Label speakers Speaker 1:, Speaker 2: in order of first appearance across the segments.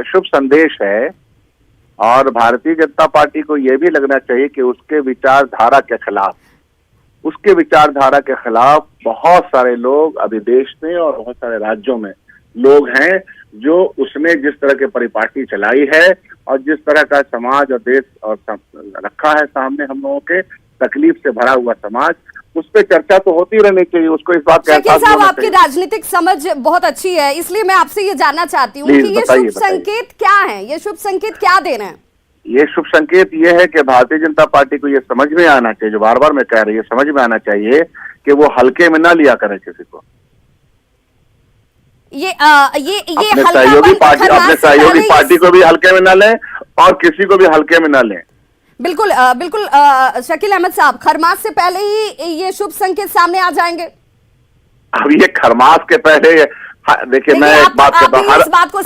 Speaker 1: शुभ संदेश है और भारतीय जनता पार्टी को यह भी लगना चाहिए कि उसके विचारधारा के खिलाफ बहुत सारे लोग अभी देश में और बहुत सारे राज्यों में लोग हैं जो उसने जिस तरह के परिपाटी चलाई है और जिस तरह का समाज और देश और रखा है सामने हम लोगों के तकलीफ से भरा हुआ समाज, उस पर चर्चा तो होती रहनी चाहिए। उसको इस बात का
Speaker 2: शकील साहब, आपकी राजनीतिक समझ बहुत अच्छी है, इसलिए मैं आपसे ये जानना चाहती हूँ कि ये शुभ संकेत क्या है, ये शुभ संकेत क्या दे रहे हैं?
Speaker 1: ये शुभ संकेत ये है कि भारतीय जनता पार्टी को ये समझ में आना चाहिए, जो बार बार मैं कह रही हूँ, समझ में आना चाहिए कि वो हल्के में ना लिया करे किसी को।
Speaker 2: ये
Speaker 1: अपने सहयोगी पार्टी को भी हल्के में ना लें और किसी को भी हल्के में ना लें।
Speaker 2: बिल्कुल बिल्कुल शकील अहमद साहब, खरमास से पहले ही ये शुभ संकेत सामने आ जाएंगे?
Speaker 1: अब ये खरमास के पहले देखिए, मैं एक बात कहता हूँ,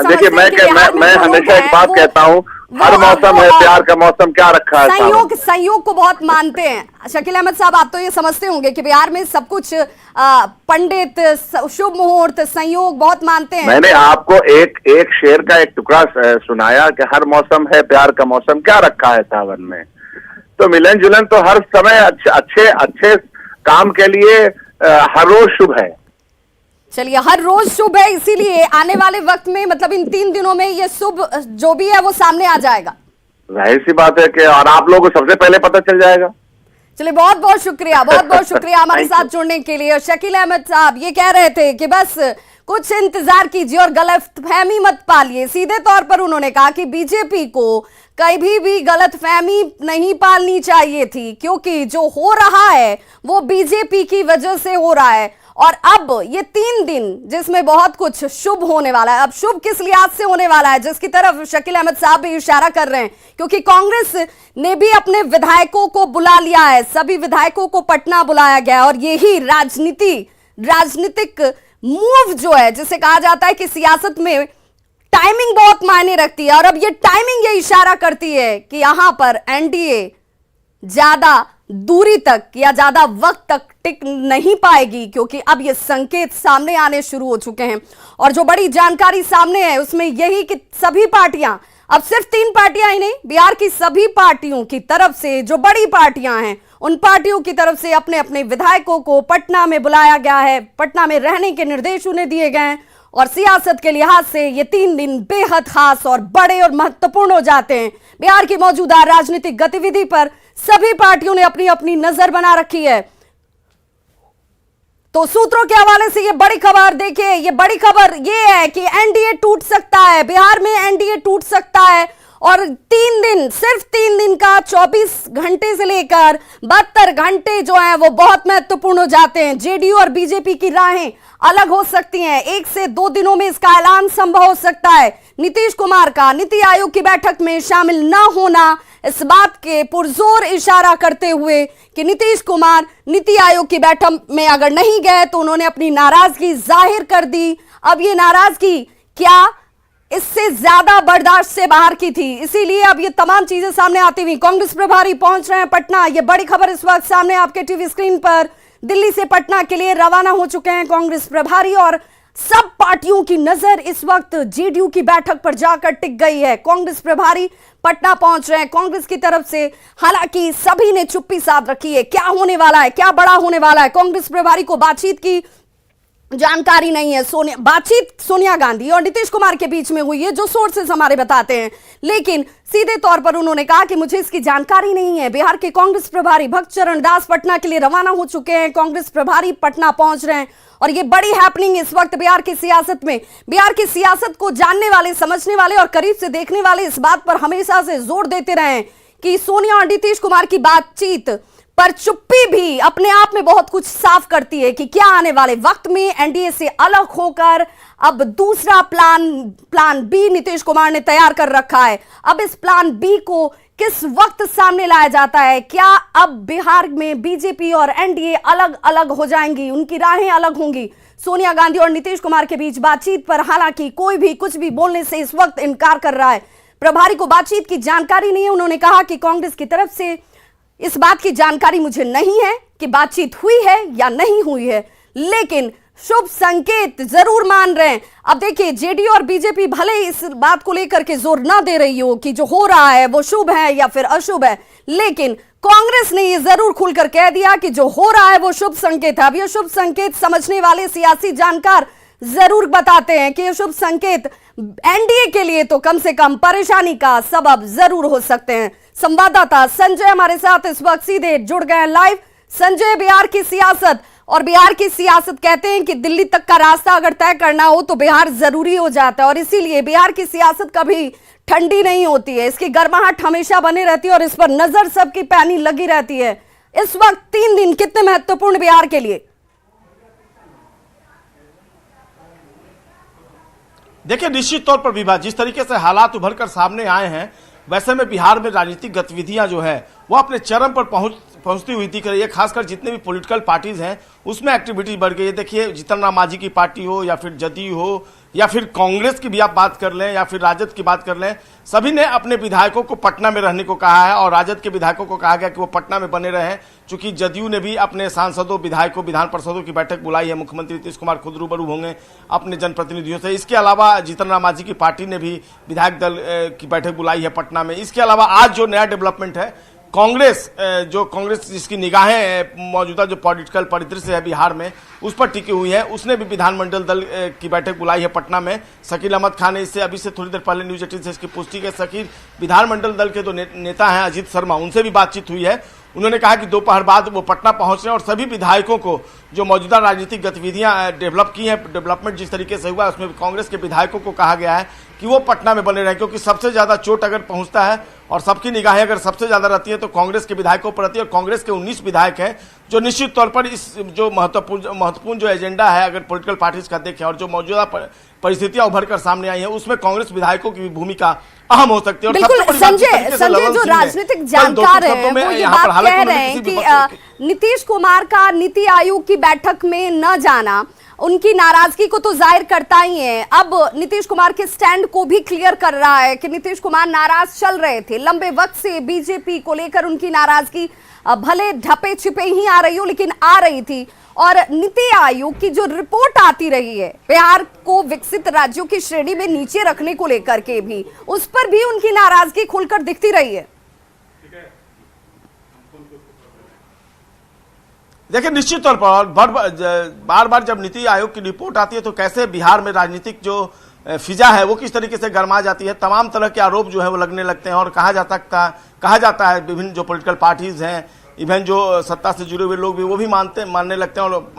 Speaker 1: देखिए मैं हमेशा एक बात कहता हूँ, हर मौसम है प्यार का मौसम, क्या रखा है
Speaker 2: संयोग को बहुत मानते हैं शकील अहमद साहब। आप तो ये समझते होंगे कि बिहार में सब कुछ पंडित, शुभ मुहूर्त, संयोग बहुत मानते हैं।
Speaker 1: मैंने आपको एक शेर का एक टुकड़ा सुनाया कि हर मौसम है प्यार का मौसम, क्या रखा है सावन में। तो मिलन जुलन तो हर समय अच्छे काम के लिए हर रोज शुभ है।
Speaker 2: चलिए, हर रोज शुभ है, इसीलिए आने वाले वक्त में, मतलब इन 3 दिनों में ये शुभ जो भी है वो सामने आ जाएगा।
Speaker 1: जाहिर सी बात है कि और आप लोगों को सबसे पहले पता चल जाएगा।
Speaker 2: चलिए, बहुत बहुत शुक्रिया हमारे साथ जुड़ने के लिए। शकील अहमद साहब ये कह रहे थे कि बस कुछ इंतजार कीजिए और गलतफहमी मत पालिए। सीधे तौर पर उन्होंने कहा कि बीजेपी को कभी भी गलतफहमी नहीं पालनी चाहिए थी, क्योंकि जो हो रहा है वो बीजेपी की वजह से हो रहा है। और अब ये 3 दिन जिसमें बहुत कुछ शुभ होने वाला है, अब शुभ किस लिहाज से होने वाला है जिसकी तरफ शकील अहमद साहब भी इशारा कर रहे हैं, क्योंकि कांग्रेस ने भी अपने विधायकों को बुला लिया है, सभी विधायकों को पटना बुलाया गया है। और यही राजनीतिक मूव जो है, जिसे कहा जाता है कि सियासत में टाइमिंग बहुत मायने रखती है, और अब ये टाइमिंग ये इशारा करती है कि यहां पर एनडीए ज्यादा दूरी तक या ज्यादा वक्त तक टिक नहीं पाएगी, क्योंकि अब ये संकेत सामने आने शुरू हो चुके हैं। और जो बड़ी जानकारी सामने है उसमें यही कि सभी पार्टियां, अब सिर्फ 3 पार्टियां ही नहीं, बिहार की सभी पार्टियों की तरफ से, जो बड़ी पार्टियां हैं उन पार्टियों की तरफ से अपने अपने विधायकों को पटना में बुलाया गया है, पटना में रहने के निर्देश उन्हें दिए गए हैं। और सियासत के लिहाज से ये 3 दिन बेहद खास और बड़े और महत्वपूर्ण हो जाते हैं। बिहार की मौजूदा राजनीतिक गतिविधि पर सभी पार्टियों ने अपनी अपनी नजर बना रखी है। तो सूत्रों के हवाले से ये बड़ी खबर देखिए, ये बड़ी खबर ये है कि एनडीए टूट सकता है, बिहार में एनडीए टूट सकता है। और 3 दिन, सिर्फ 3 दिन का 24 घंटे से लेकर 72 घंटे जो है वो बहुत महत्वपूर्ण हो जाते हैं। जेडीयू और बीजेपी की राहें अलग हो सकती हैं। 1 से 2 दिनों में इसका ऐलान संभव हो सकता है। नीतीश कुमार का नीति आयोग की बैठक में शामिल न होना इस बात के पुरजोर इशारा करते हुए कि नीतीश कुमार नीति आयोग की बैठक में अगर नहीं गए तो उन्होंने अपनी नाराजगी जाहिर कर दी। अब ये नाराजगी क्या इससे ज्यादा बर्दाश्त से बाहर की थी, इसीलिए अब ये तमाम चीजें सामने आती हुई कांग्रेस प्रभारी पहुंच रहे हैं पटना। ये बड़ी खबर इस वक्त सामने आपके टीवी स्क्रीन पर। दिल्ली से पटना के लिए रवाना हो चुके हैं कांग्रेस प्रभारी, और सब पार्टियों की नजर इस वक्त जेडीयू की बैठक पर जाकर टिक गई है। कांग्रेस प्रभारी पटना पहुंच रहे हैं कांग्रेस की तरफ से। हालांकि सभी ने चुप्पी साध रखी है, क्या होने वाला है, क्या बड़ा होने वाला है। कांग्रेस प्रभारी को बातचीत की जानकारी नहीं है। बातचीत सोनिया गांधी और नीतीश कुमार के बीच में हुई है, जो सोर्सेस हमारे बताते हैं, लेकिन सीधे तौर पर उन्होंने कहा कि मुझे इसकी जानकारी नहीं है। बिहार के कांग्रेस प्रभारी भक्त चरण दास पटना के लिए रवाना हो चुके हैं। कांग्रेस प्रभारी पटना पहुंच रहे हैं और ये बड़ी हैपनिंग इस वक्त बिहार की सियासत में। बिहार की सियासत को जानने वाले, समझने वाले और करीब से देखने वाले इस बात पर हमेशा से जोर देते रहे हैं कि सोनिया और नीतीश कुमार की बातचीत पर चुप्पी भी अपने आप में बहुत कुछ साफ करती है कि क्या आने वाले वक्त में एनडीए से अलग होकर अब दूसरा प्लान बी नीतीश कुमार ने तैयार कर रखा है। अब इस प्लान बी को किस वक्त सामने लाया जाता है? क्या अब बिहार में बीजेपी और एनडीए अलग अलग हो जाएंगी, उनकी राहें अलग होंगी? सोनिया गांधी और नीतीश कुमार के बीच बातचीत पर हालांकि कोई भी कुछ भी बोलने से इस वक्त इनकार कर रहा है। प्रभारी को बातचीत की जानकारी नहीं है। उन्होंने कहा कि कांग्रेस की तरफ से इस बात की जानकारी मुझे नहीं है कि बातचीत हुई है या नहीं हुई है, लेकिन शुभ संकेत जरूर मान रहे हैं। अब देखिए, जेडीयू और बीजेपी भले ही इस बात को लेकर के जोर ना दे रही हो कि जो हो रहा है वो शुभ है या फिर अशुभ है, लेकिन कांग्रेस ने ये जरूर खुलकर कह दिया कि जो हो रहा है वो शुभ संकेत है। अब ये शुभ संकेत समझने वाले सियासी जानकार जरूर बताते हैं कि ये शुभ संकेत एनडीए के लिए तो कम से कम परेशानी का सबब जरूर हो सकते हैं। संवाददाता संजय हमारे साथ इस वक्त सीधे जुड़ गए हैं लाइव। संजय, बिहार की सियासत और बिहार की सियासत कहते हैं कि दिल्ली तक का रास्ता अगर तय करना हो तो बिहार जरूरी हो जाता है, और इसीलिए बिहार की सियासत कभी ठंडी नहीं होती है, इसकी गर्माहट हमेशा बनी रहती है और इस पर नजर सबकी पैनी लगी रहती है। इस वक्त 3 दिन कितने महत्वपूर्ण बिहार के लिए?
Speaker 3: देखिए, निश्चित तौर पर विवाद जिस तरीके से हालात उभर कर सामने आए हैं, वैसे में बिहार में राजनीतिक गतिविधियां जो है वो अपने चरम पर पहुंचती हुई दिख रही है। खासकर जितने भी पॉलिटिकल पार्टीज हैं उसमें एक्टिविटी बढ़ गई है। देखिए, जीतन राम मांझी की पार्टी हो या फिर जदयू हो या फिर कांग्रेस की भी आप बात कर लें या फिर राजद की बात कर लें, सभी ने अपने विधायकों को पटना में रहने को कहा है और राजद के विधायकों को कहा गया कि वो पटना में बने रहें। चूंकि जदयू ने भी अपने सांसदों, विधायकों, विधान पार्षदों की बैठक बुलाई है, मुख्यमंत्री नीतीश कुमार खुद रूबरू होंगे अपने जनप्रतिनिधियों से। इसके अलावा जीतन राम मांझी की पार्टी ने भी विधायक दल की बैठक बुलाई है पटना में। इसके अलावा आज जो नया डेवलपमेंट है, कांग्रेस जिसकी निगाहें मौजूदा जो पॉलिटिकल परिदृश्य है बिहार में उस पर टिकी हुई है, उसने भी विधानमंडल दल की बैठक बुलाई है पटना में। शकील अहमद खान ने इससे अभी से थोड़ी देर पहले न्यूज 18 से इसकी पुष्टि की। शकील विधानमंडल दल के जो नेता हैं अजीत शर्मा, उनसे भी बातचीत हुई है। उन्होंने कहा कि दोपहर बाद वो पटना पहुंच रहे हैं और सभी विधायकों को जो मौजूदा राजनीतिक गतिविधियां डेवलप की हैं, डेवलपमेंट जिस तरीके से हुआ उसमें कांग्रेस के विधायकों को कहा गया है कि वो पटना में बने रहें, क्योंकि सबसे ज्यादा चोट अगर पहुंचता है और सबकी निगाहें अगर सबसे ज्यादा रहती है तो कांग्रेस के विधायकों पर रहती है। और कांग्रेस के 19 विधायक हैं जो निश्चित तौर पर इस जो महत्वपूर्ण जो एजेंडा है अगर पॉलिटिकल पार्टीज का देखें और जो मौजूदा परिस्थितियां उभर कर सामने आई हैं उसमें कांग्रेस विधायकों की भी भूमिका अहम हो सकती है।
Speaker 2: बिल्कुल संजय, जो राजनीतिक जानकार है वो ये बात कह रहे हैं कि नीतीश कुमार का नीति आयोग की बैठक में न जाना उनकी नाराजगी को तो जाहिर करता ही है। अब नीतीश कुमार के स्टैंड को भी क्लियर कर रहा है कि नीतीश कुमार नाराज चल रहे थे लंबे वक्त से, बीजेपी को लेकर उनकी नाराजगी भले ढपे छिपे ही आ रही हो लेकिन आ रही थी। और नीति आयोग की जो रिपोर्ट आती रही है बिहार को विकसित राज्यों की श्रेणी में नीचे रखने को लेकर के भी, उस पर भी उनकी नाराजगी खुलकर दिखती रही है।
Speaker 3: देखिए, निश्चित तौर पर बार बार जब नीति आयोग की रिपोर्ट आती है तो कैसे बिहार में राजनीतिक जो फिजा है वो किस तरीके से गरमा जाती है, तमाम तरह के आरोप जो है वो लगने लगते हैं। और कहा जाता है विभिन्न जो पॉलिटिकल पार्टीज हैं, इवन जो सत्ता से जुड़े हुए लोग भी वो भी मानने लगते हैं और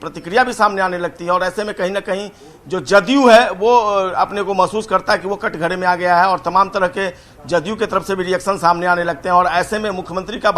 Speaker 3: प्रतिक्रिया भी सामने आने लगती है। और ऐसे में कहीं ना कहीं जो जदयू है वो अपने को महसूस करता है कि वो कटघरे में आ गया है और तमाम तरह के जदयू की तरफ से भी रिएक्शन सामने आने लगते हैं। और ऐसे में मुख्यमंत्री का